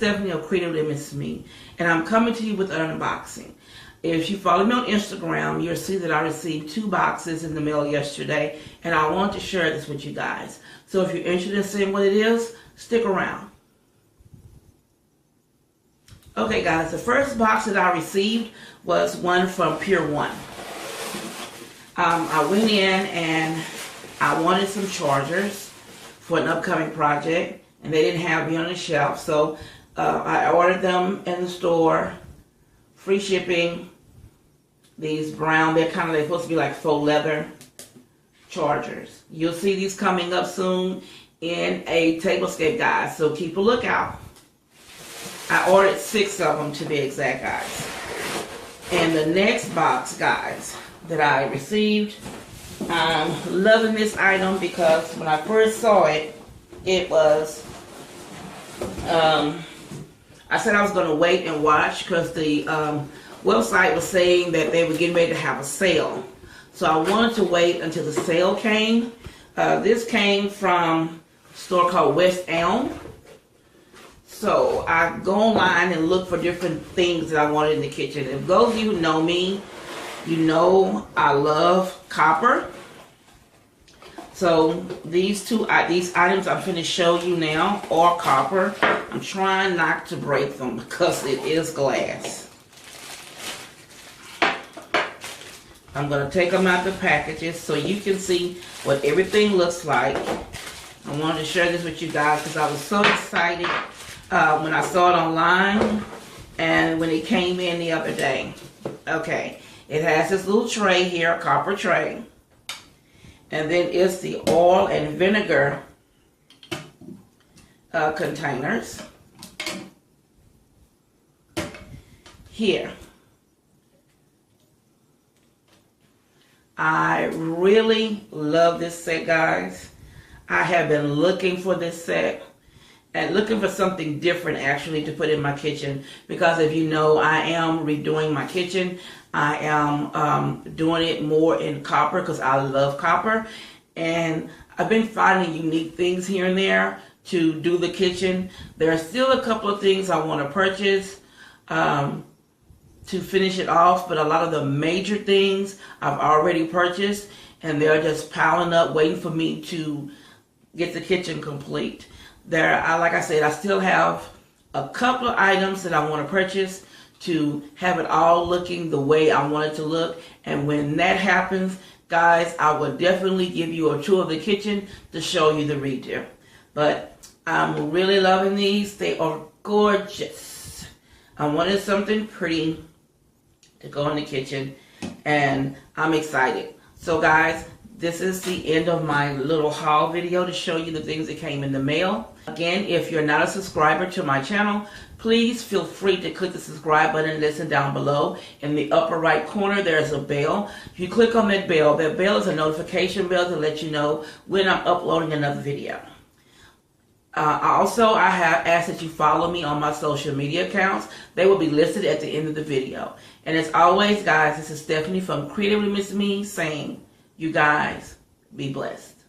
Stephanie of Creatively Miss Me, and I'm coming to you with an unboxing. If you follow me on Instagram, you'll see that I received 2 boxes in the mail yesterday, and I want to share this with you guys. So if you're interested in seeing what it is, stick around. Okay guys, the first box that I received was one from Pier. I went in and I wanted some chargers for an upcoming project, and they didn't have me on the shelf, so I ordered them in the store, free shipping. These brown, they're supposed to be like faux leather chargers. You'll see these coming up soon in a tablescape, guys, so keep a lookout. I ordered 6 of them to be exact, guys. And the next box, guys, that I received, I'm loving this item because when I first saw it, it was, I said I was going to wait and watch because the website was saying that they were getting ready to have a sale. So I wanted to wait until the sale came. This came from a store called West Elm. So I go online and look for different things that I wanted in the kitchen. If those of you who know me, you know I love copper. So these items I'm going to show you now are copper. I'm trying not to break them because it is glass. I'm going to take them out the packages so you can see what everything looks like. I wanted to share this with you guys because I was so excited when I saw it online and when it came in the other day. Okay, it has this little tray here, a copper tray. And then it's the oil and vinegar containers here. I really love this set, guys. I have been looking for this set and looking for something different actually to put in my kitchen, because if you know, I am redoing my kitchen. I am doing it more in copper because I love copper, and I've been finding unique things here and there to do the kitchen. There are still a couple of things I want to purchase to finish it off, but a lot of the major things I've already purchased, and they're just piling up waiting for me to get the kitchen complete. Like I said, I still have a couple of items that I want to purchase to have it all looking the way I want it to look, and when that happens, guys, I will definitely give you a tour of the kitchen to show you the redo. But I'm really loving these. They are gorgeous. I wanted something pretty to go in the kitchen, and I'm excited. So guys, this is the end of my little haul video to show you the things that came in the mail. Again, if you're not a subscriber to my channel, please feel free to click the subscribe button and listen down below. In the upper right corner, there's a bell. If you click on that bell is a notification bell to let you know when I'm uploading another video. Also, I have asked that you follow me on my social media accounts. They will be listed at the end of the video. And as always, guys, this is Stephanie from Creatively Miss Me saying, you guys be blessed.